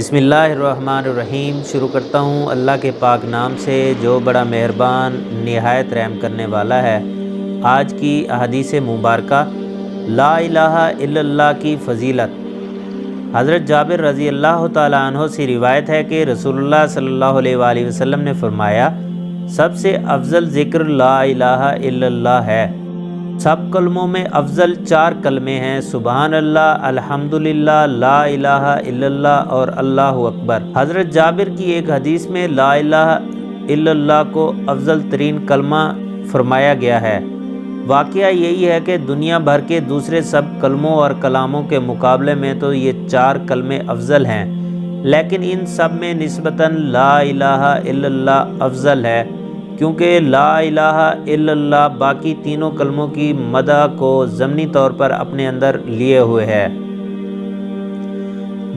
بسم اللہ الرحمن الرحیم۔ شروع کرتا ہوں اللہ کے پاک نام سے جو بڑا مہربان نہایت رحم کرنے والا ہے۔ آج کی احادیث مبارکہ لا الہ الا اللہ کی فضیلت۔ حضرت جابر رضی اللہ تعالیٰ عنہ سے روایت ہے کہ رسول اللہ صلی اللہ علیہ وآلہ وسلم نے فرمایا، سب سے افضل ذکر لا الہ الا اللہ ہے۔ سب کلموں میں افضل 4 کلمے ہیں، سبحان اللہ، الحمدللہ، لا الہ الا اللہ اور اللہ اکبر۔ حضرت جابر کی ایک حدیث میں لا الہ الا اللہ کو افضل ترین کلمہ فرمایا گیا ہے۔ واقعہ یہی ہے کہ دنیا بھر کے دوسرے سب کلموں اور کلاموں کے مقابلے میں تو یہ 4 کلمے افضل ہیں، لیکن ان سب میں نسبتاً لا الہ الا اللہ افضل ہے، کیونکہ لا الہ الا اللہ باقی تینوں کلموں کی مدح کو ضمنی طور پر اپنے اندر لیے ہوئے ہے۔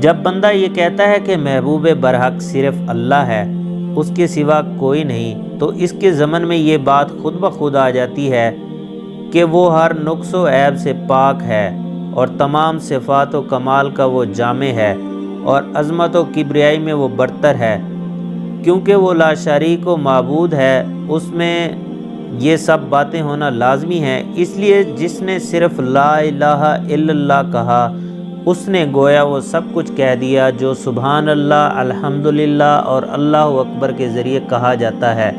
جب بندہ یہ کہتا ہے کہ محبوب برحق صرف اللہ ہے، اس کے سوا کوئی نہیں، تو اس کے ضمن میں یہ بات خود بخود آ جاتی ہے کہ وہ ہر نقص و عیب سے پاک ہے اور تمام صفات و کمال کا وہ جامع ہے اور عظمت و کبریائی میں وہ برتر ہے، کیونکہ وہ لا شریک و معبود ہے۔ اس میں یہ سب باتیں ہونا لازمی ہیں، اس لیے جس نے صرف لا الہ الا اللہ کہا، اس نے گویا وہ سب کچھ کہہ دیا جو سبحان اللہ، الحمدللہ اور اللہ اکبر کے ذریعے کہا جاتا ہے۔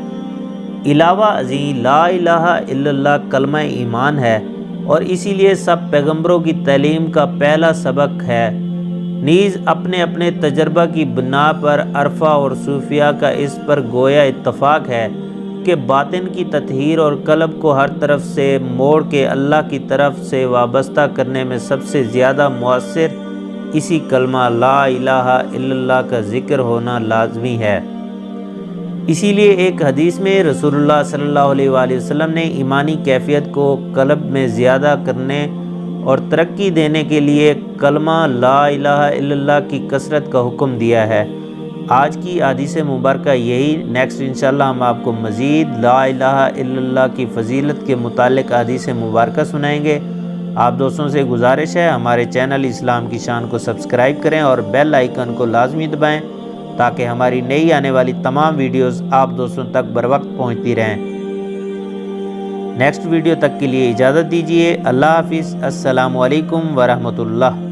علاوہ ازیں لا الہ الا اللہ کلمہ ایمان ہے اور اسی لیے سب پیغمبروں کی تعلیم کا پہلا سبق ہے۔ نیز اپنے اپنے تجربہ کی بنا پر عرفہ اور صوفیہ کا اس پر گویا اتفاق ہے کہ باطن کی تطہیر اور قلب کو ہر طرف سے موڑ کے اللہ کی طرف سے وابستہ کرنے میں سب سے زیادہ مؤثر اسی کلمہ لا الہ الا اللہ کا ذکر ہونا لازمی ہے۔ اسی لیے ایک حدیث میں رسول اللہ صلی اللہ علیہ وآلہ وسلم نے ایمانی کیفیت کو قلب میں زیادہ کرنے اور ترقی دینے کے لیے کلمہ لا الہ الا اللہ کی کثرت کا حکم دیا ہے۔ آج کی حدیث مبارکہ یہی، نیکسٹ انشاءاللہ ہم آپ کو مزید لا الہ الا اللہ کی فضیلت کے متعلق حدیث مبارکہ سنائیں گے۔ آپ دوستوں سے گزارش ہے ہمارے چینل اسلام کی شان کو سبسکرائب کریں اور بیل آئیکن کو لازمی دبائیں تاکہ ہماری نئی آنے والی تمام ویڈیوز آپ دوستوں تک بروقت پہنچتی رہیں۔ نیکسٹ ویڈیو تک کے لیے اجازت دیجیے۔ اللہ حافظ۔ السلام علیکم ورحمۃ اللہ۔